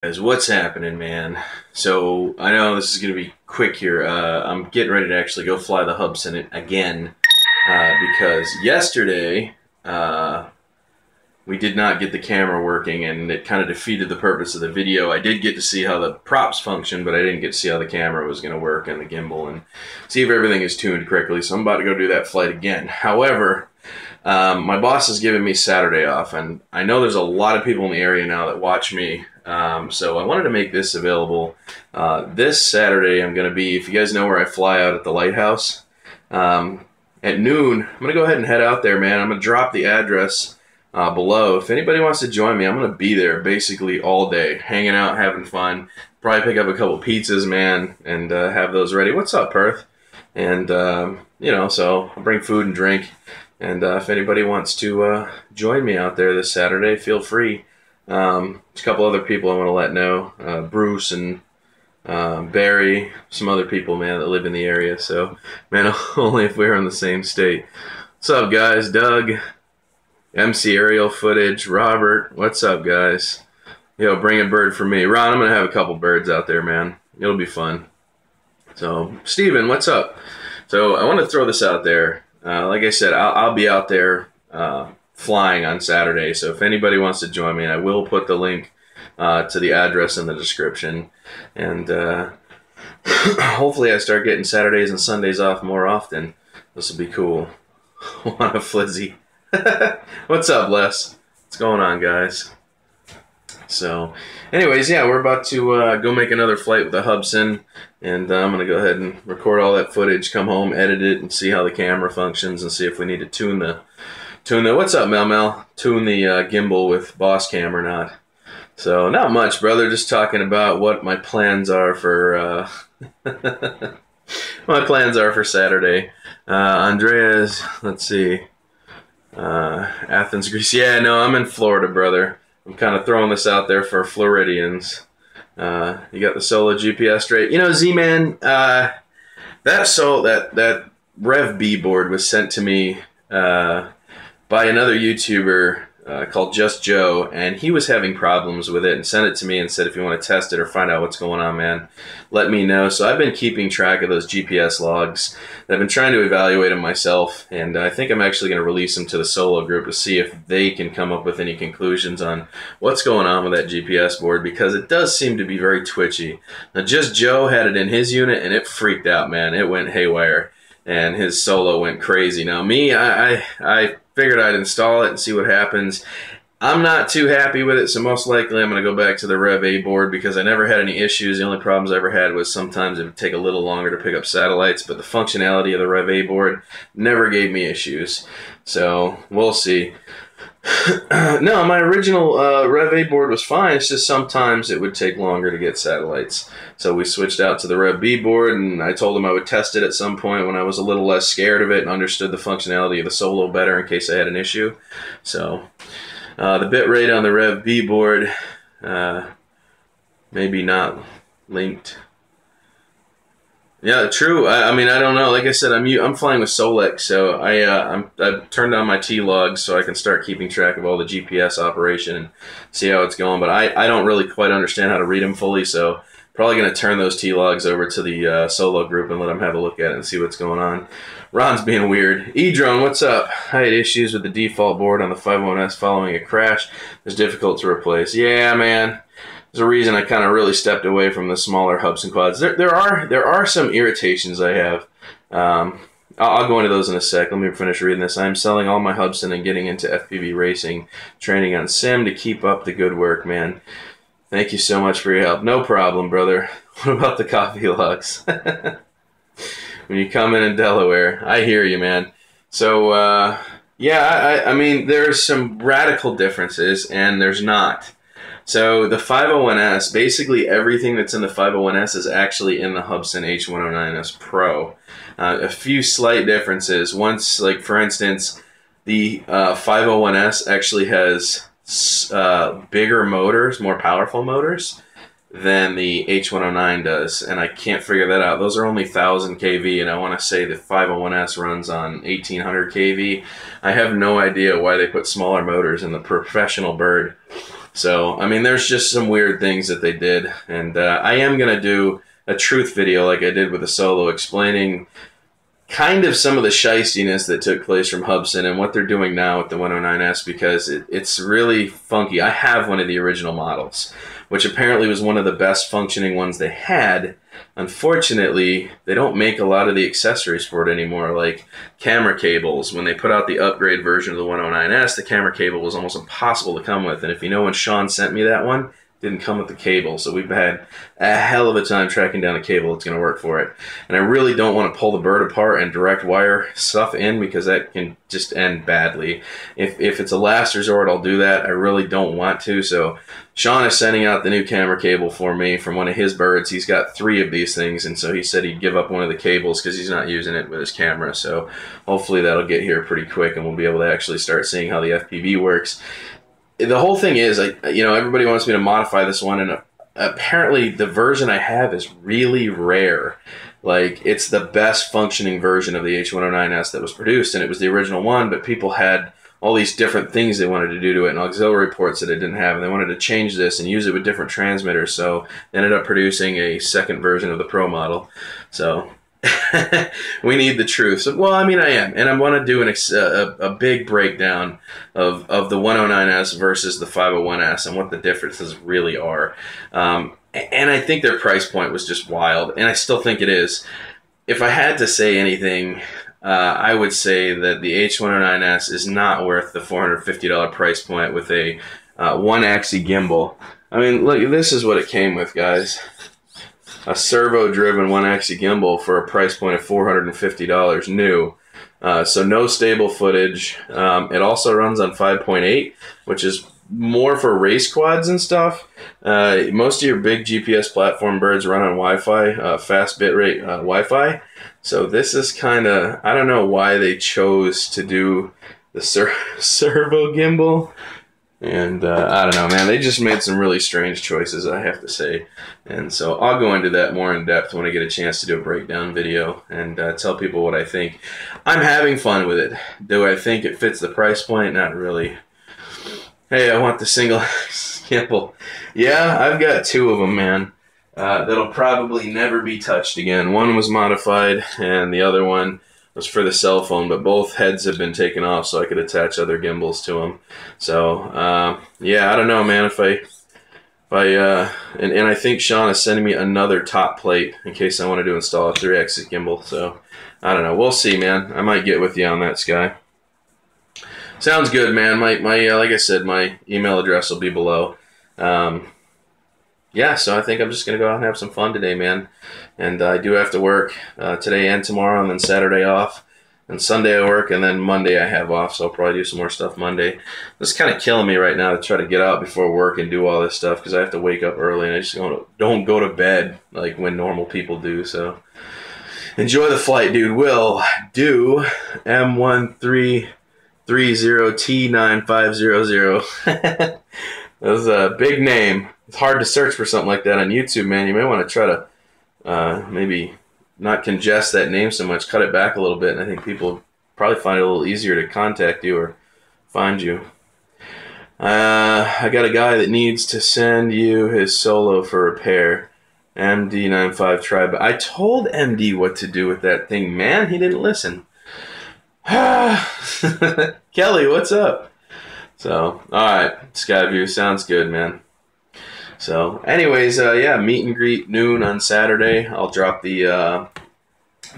Guys, what's happening, man? So I know this is gonna be quick here. I'm getting ready to actually go fly the Hubson again because yesterday we did not get the camera working, and it kind of defeated the purpose of the video. I did get to see how the props function, but I didn't get to see how the camera was going to work and the gimbal and see if everything is tuned correctly. So I'm about to go do that flight again. However, my boss has given me Saturday off, and I know there's a lot of people in the area now that watch me. So I wanted to make this available. This Saturday I'm going to be, if you guys know where I fly out at the lighthouse, at noon, I'm going to go ahead and head out there, man. I'm going to drop the address below. If anybody wants to join me, I'm going to be there basically all day, hanging out, having fun. Probably pick up a couple pizzas, man, and have those ready. What's up, Perth? And, you know, so I'll bring food and drink. And if anybody wants to join me out there this Saturday, feel free. There's a couple other people I want to let know. Bruce and Barry, some other people, man, that live in the area. So, man, only if we're in the same state. What's up, guys? Doug, MC aerial footage, Robert, what's up, guys? Yo, bring a bird for me. Ron, I'm going to have a couple birds out there, man. It'll be fun. So, Steven, what's up? So, I want to throw this out there. Like I said, I'll be out there flying on Saturday. So, if anybody wants to join me, I will put the link to the address in the description. And hopefully I start getting Saturdays and Sundays off more often. This will be cool. Want a flizzy? What's up, Les? What's going on, guys? So, anyways, yeah, we're about to go make another flight with the Hubson, and I'm going to go ahead and record all that footage, come home, edit it, and see how the camera functions, and see if we need to tune the what's up, Mel? Tune the gimbal with Boss Cam or not. So, not much, brother, just talking about what my plans are for, my plans are for Saturday. Andreas, let's see. Athens, Greece. Yeah, no, I'm in Florida, brother. I'm kind of throwing this out there for Floridians. You got the solo GPS straight. You know, Z-Man, that Rev B board was sent to me by another YouTuber called Just Joe, and he was having problems with it and sent it to me and said, if you want to test it or find out what's going on, man, let me know. So I've been keeping track of those GPS logs. I've been trying to evaluate them myself, and I think I'm actually going to release them to the solo group to see if they can come up with any conclusions on what's going on with that GPS board, because it does seem to be very twitchy. Now, Just Joe had it in his unit, and it freaked out, man. It went haywire, and his solo went crazy. Now, me, I figured I'd install it and see what happens. I'm not too happy with it, so most likely I'm going to go back to the Rev A board because I never had any issues. The only problems I ever had was sometimes it would take a little longer to pick up satellites, but the functionality of the Rev A board never gave me issues. So, we'll see. No, my original Rev A board was fine. It's just sometimes it would take longer to get satellites. So we switched out to the Rev B board, and I told him I would test it at some point when I was a little less scared of it and understood the functionality of the solo better in case I had an issue. So the bit rate on the Rev B board maybe not linked. Yeah, true. I mean, I don't know. Like I said, I'm flying with Solex, so I've turned on my T-logs so I can start keeping track of all the GPS operation and see how it's going. But I don't really quite understand how to read them fully, so probably going to turn those T-logs over to the solo group and let them have a look at it and see what's going on. Ron's being weird. E-Drone, what's up? I had issues with the default board on the 51S following a crash. It's difficult to replace. Yeah, man. There's a reason I kind of really stepped away from the smaller Hubson quads. There are some irritations I have. I'll go into those in a sec. Let me finish reading this. I'm selling all my Hubson and getting into FPV racing, training on sim to keep up the good work, man. Thank you so much for your help. No problem, brother. What about the coffee logs? When you come in Delaware, I hear you, man. So, yeah, I mean, there's some radical differences, and there's not. So the 501S, basically everything that's in the 501S is actually in the Hubson H109S Pro. A few slight differences. Once, like for instance, the 501S actually has bigger motors, more powerful motors than the H109 does, and I can't figure that out. Those are only 1000 kV, and I want to say the 501S runs on 1800 kV. I have no idea why they put smaller motors in the professional bird. So, I mean, there's just some weird things that they did. And I am going to do a truth video like I did with the Solo, explaining kind of some of the shystiness that took place from Hubsan and what they're doing now with the 109S, because it's really funky. I have one of the original models, which apparently was one of the best functioning ones they had. Unfortunately, they don't make a lot of the accessories for it anymore, like camera cables. When they put out the upgrade version of the 109S, the camera cable was almost impossible to come with. And if you know when Sean sent me that one, didn't come with the cable, so we've had a hell of a time tracking down a cable that's going to work for it. And I really don't want to pull the bird apart and direct wire stuff in, because that can just end badly. If it's a last resort, I'll do that. I really don't want to. So Sean is sending out the new camera cable for me from one of his birds. He's got 3 of these things, and so he said he'd give up one of the cables because he's not using it with his camera. So hopefully that'll get here pretty quick, and we'll be able to actually start seeing how the FPV works. The whole thing is, everybody wants me to modify this one, and apparently the version I have is really rare. Like, it's the best functioning version of the H109S that was produced, and it was the original one, but people had all these different things they wanted to do to it, and auxiliary ports that it didn't have, and they wanted to change this and use it with different transmitters, so they ended up producing a second version of the Pro model. So we need the truth. So, well, I mean, I am, and I want to do a big breakdown of the 109S versus the 501S and what the differences really are. And I think their price point was just wild, and I still think it is. If I had to say anything, I would say that the H109S is not worth the $450 price point with a one-axis gimbal. I mean, look, this is what it came with, guys. A servo-driven one-axis gimbal for a price point of $450 new. So no stable footage. It also runs on 5.8, which is more for race quads and stuff. Most of your big GPS platform birds run on Wi-Fi, fast bitrate Wi-Fi. So this is kind of, I don't know why they chose to do the servo gimbal. And I don't know, man, they just made some really strange choices, I have to say. And so I'll go into that more in depth when I get a chance to do a breakdown video and tell people what I think. I'm having fun with it. Do I think it fits the price point? Not really. Hey, I want the single gimbal. Yeah, I've got 2 of them, man. That'll probably never be touched again. One was modified, and the other one was for the cell phone, but both heads have been taken off so I could attach other gimbals to them. So, yeah, I don't know, man, and I think Sean is sending me another top plate in case I want to install a 3-axis gimbal. So, I don't know. We'll see, man. I might get with you on that, Sky. Sounds good, man. My like I said, my email address will be below. Yeah, so I think I'm just going to go out and have some fun today, man. And I do have to work today and tomorrow, and then Saturday off. And Sunday I work, and then Monday I have off, so I'll probably do some more stuff Monday. It's kind of killing me right now to try to get out before work and do all this stuff, because I have to wake up early, and I just don't go to bed like when normal people do. So enjoy the flight, dude. Will do. M1330T9500. That was a big name. It's hard to search for something like that on YouTube, man. You may want to try to maybe not congest that name so much, cut it back a little bit, and I think people probably find it a little easier to contact you or find you. I got a guy that needs to send you his Solo for repair. MD95 Tribe. I told MD what to do with that thing, man. He didn't listen. Kelly, what's up? So, alright, Skyview, sounds good, man. So, anyways, yeah, meet and greet noon on Saturday. I'll drop the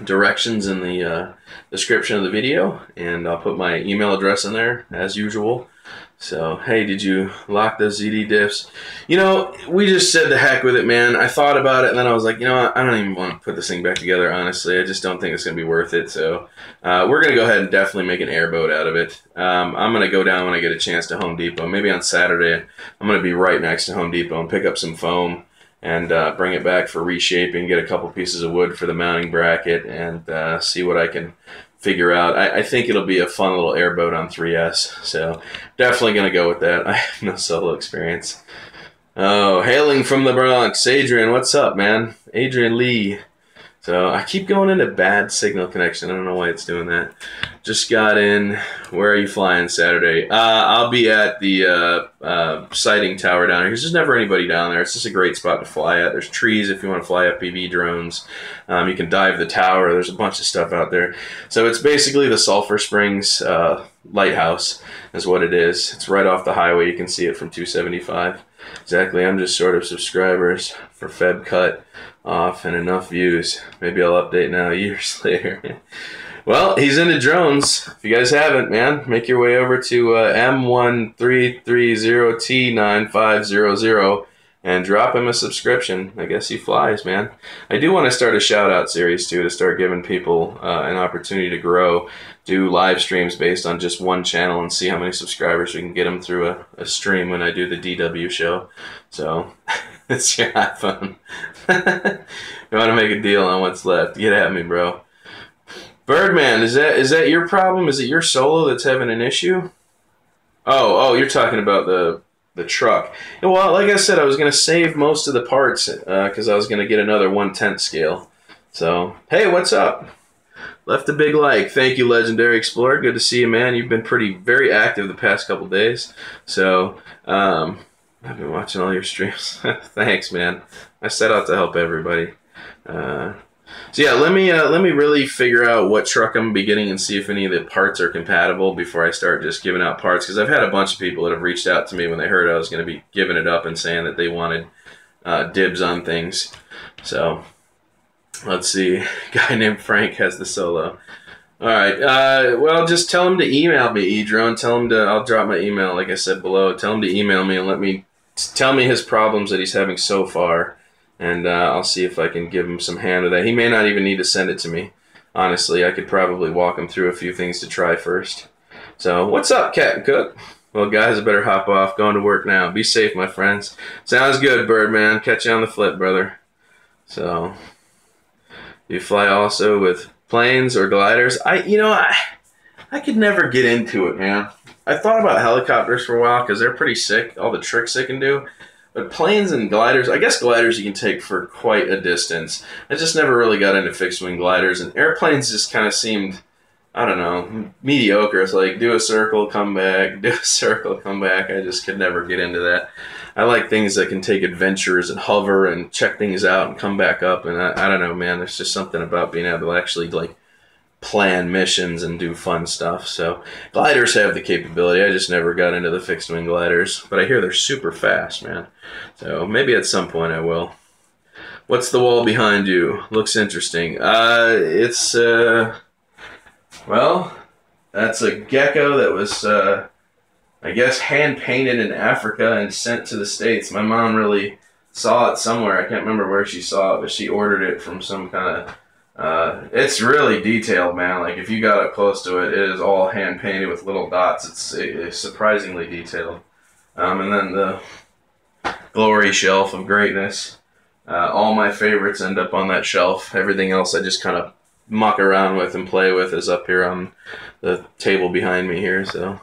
directions in the description of the video, and I'll put my email address in there, as usual. So, hey, did you lock those ZD diffs? You know, we just said the heck with it, man. I thought about it, and then I was like, you know what? I don't even want to put this thing back together, honestly. I just don't think it's going to be worth it. So, we're going to go ahead and definitely make an airboat out of it. I'm going to go down when I get a chance to Home Depot. Maybe on Saturday, I'm going to be right next to Home Depot and pick up some foam and bring it back for reshaping, get a couple pieces of wood for the mounting bracket, and see what I can figure out. I think it'll be a fun little airboat on 3S, so definitely going to go with that. I have no solo experience. Oh, hailing from the Bronx, Adrian, what's up, man? Adrian Lee So I keep going into bad signal connection. I don't know why it's doing that. Just got in. Where are you flying Saturday? I'll be at the sighting tower down here. There's just never anybody down there. It's just a great spot to fly at. There's trees if you want to fly FPV drones. You can dive the tower. There's a bunch of stuff out there. So it's basically the Sulphur Springs lighthouse is what it is. It's right off the highway. You can see it from 275. Exactly. I'm just sort of subscribers for Feb cut off and enough views. Maybe I'll update now years later. Well, he's into drones. If you guys haven't, man, make your way over to M1330T9500 and drop him a subscription. I guess he flies, man. I do want to start a shout-out series, too, to start giving people an opportunity to grow. Do live streams based on just one channel and see how many subscribers we can get them through a stream when I do the DW show. So, it's your iPhone. You want to make a deal on what's left, get at me, bro. Birdman, is that your problem? Is it your solo that's having an issue? Oh, you're talking about the truck. Well, like I said, I was going to save most of the parts because I was going to get another 1/10 scale. So, hey, what's up? Left a big like. Thank you, Legendary Explorer. Good to see you, man. You've been very active the past couple days. So, I've been watching all your streams. Thanks, man. I set out to help everybody. So yeah, let me really figure out what truck I'm gonna be getting and see if any of the parts are compatible before I start just giving out parts. Because I've had a bunch of people that have reached out to me when they heard I was going to be giving it up and saying that they wanted dibs on things. So let's see. A guy named Frank has the solo. All right. Well, just tell him to email me, eDrone. Tell him to. I'll drop my email, like I said below. Tell him to email me and tell me his problems that he's having so far. And I'll see if I can give him some hand with that. He may not even need to send it to me. Honestly, I could probably walk him through a few things to try first. So, what's up, Captain Cook? Well, guys, I better hop off. Going to work now. Be safe, my friends. Sounds good, Birdman. Catch you on the flip, brother. So, you fly also with planes or gliders? I could never get into it, man. I thought about helicopters for a while because they're pretty sick. All the tricks they can do. But planes and gliders, I guess gliders you can take for quite a distance. I just never really got into fixed-wing gliders, and airplanes just kind of seemed, I don't know, mediocre. It's like, do a circle, come back, do a circle, come back. I just could never get into that. I like things that can take adventures and hover and check things out and come back up, and I don't know, man, there's just something about being able to actually, like, plan missions and do fun stuff. So gliders have the capability. I just never got into the fixed wing gliders, but I hear they're super fast, man. So maybe at some point I will. What's the wall behind you? Looks interesting. It's well, that's a gecko that was I guess hand painted in Africa and sent to the States. My mom really saw it somewhere. I can't remember where she saw it, but she ordered it from some kind of it's really detailed, man. Like, if you got up close to it, it is all hand painted with little dots. It's surprisingly detailed. And then the glory shelf of greatness. All my favorites end up on that shelf. Everything else I just kind of muck around with and play with is up here on the table behind me here. So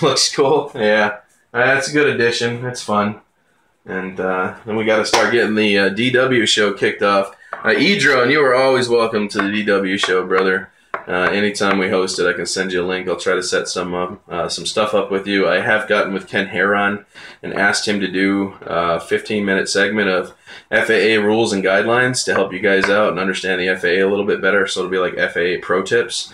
looks cool. Yeah, that's a good addition. It's fun. And then we got to start getting the DW show kicked off. eDrone, you are always welcome to the DW show, brother. Anytime we host it, I can send you a link. I'll try to set some stuff up with you. I have gotten with Ken Heron and asked him to do a 15-minute segment of FAA rules and guidelines to help you guys out and understand the FAA a little bit better. So it'll be like FAA pro tips.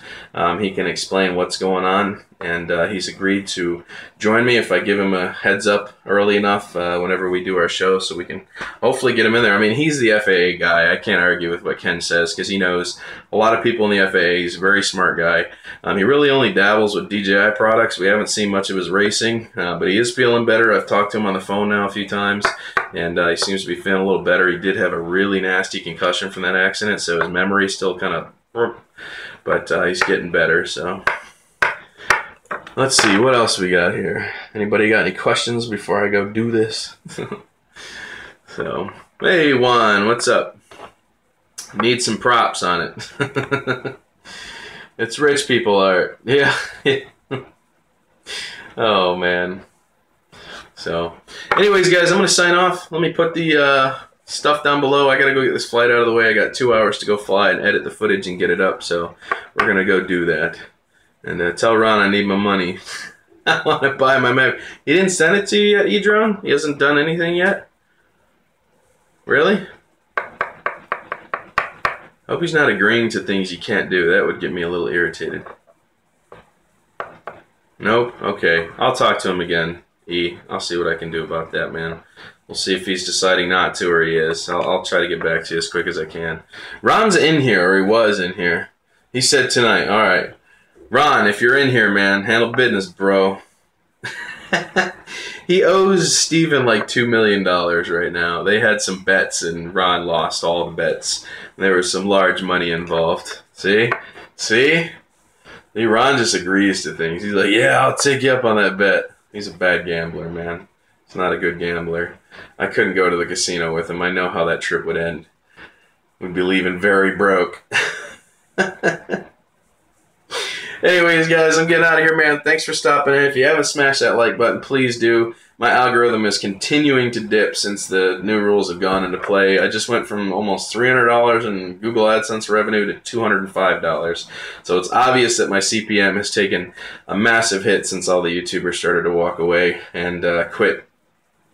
He can explain what's going on, and he's agreed to join me if I give him a heads up early enough whenever we do our show, so we can hopefully get him in there. I mean, he's the FAA guy. I can't argue with what Ken says because he knows a lot of people in the FAA. He's a very smart guy. He really only dabbles with DJI products. We haven't seen much of his racing, but he is feeling better. I've talked to him on the phone now a few times, and he seems to be feeling a little better. He did have a really nasty concussion from that accident, so his memory's still kind of, but he's getting better. So let's see, what else we got here? Anybody got any questions before I go do this? So, hey Juan, what's up? Need some props on it. It's rich people art. Yeah. Oh man. So anyways, guys, I'm gonna sign off. Let me put the stuff down below. I gotta go get this flight out of the way. I got 2 hours to go fly and edit the footage and get it up, so we're gonna go do that. And tell Ron I need my money. I want to buy my Mac. He didn't send it to you yet, E-Drone? He hasn't done anything yet? Really? Hope he's not agreeing to things you can't do. That would get me a little irritated. Nope? Okay. I'll talk to him again, E. I'll see what I can do about that, man. We'll see if he's deciding not to or he is. I'll try to get back to you as quick as I can. Ron's in here, or he was in here. He said tonight. All right. Ron, if you're in here, man, handle business, bro. He owes Steven like $2 million right now. They had some bets, and Ron lost all the bets. There was some large money involved. See? See? Ron just agrees to things. He's like, yeah, I'll take you up on that bet. He's a bad gambler, man. He's not a good gambler. I couldn't go to the casino with him. I know how that trip would end. We'd be leaving very broke. Anyways, guys, I'm getting out of here, man. Thanks for stopping in. If you haven't smashed that like button, please do. My algorithm is continuing to dip since the new rules have gone into play. I just went from almost $300 in Google AdSense revenue to $205. So it's obvious that my CPM has taken a massive hit since all the YouTubers started to walk away and quit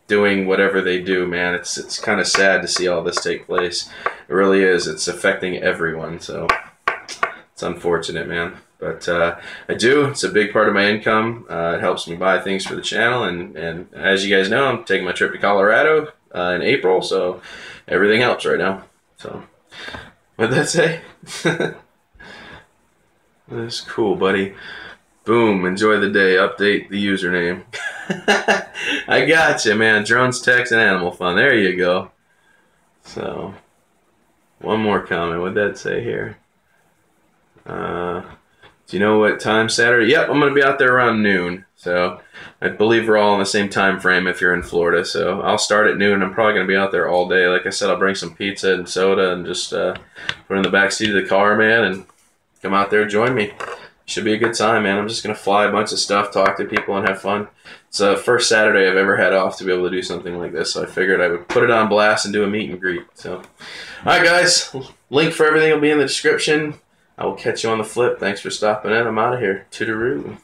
doing whatever they do, man. It's kind of sad to see all this take place. It really is. It's affecting everyone, so it's unfortunate, man. But I do. It's a big part of my income. It helps me buy things for the channel. And as you guys know, I'm taking my trip to Colorado in April. So everything helps right now. So what'd that say? That's cool, buddy. Boom. Enjoy the day. Update the username. I got you, man. Drones, Text, and Animal Fun. There you go. So one more comment. What'd that say here? Do you know what time Saturday? Yep, I'm going to be out there around noon. So I believe we're all in the same time frame if you're in Florida. So I'll start at noon. I'm probably going to be out there all day. Like I said, I'll bring some pizza and soda and just put it in the back seat of the car, man, and come out there and join me. Should be a good time, man. I'm just going to fly a bunch of stuff, talk to people, and have fun. It's the first Saturday I've ever had off to be able to do something like this. So I figured I would put it on blast and do a meet and greet. So, all right, guys. Link for everything will be in the description. I will catch you on the flip. Thanks for stopping in. I'm out of here. Toodaloo.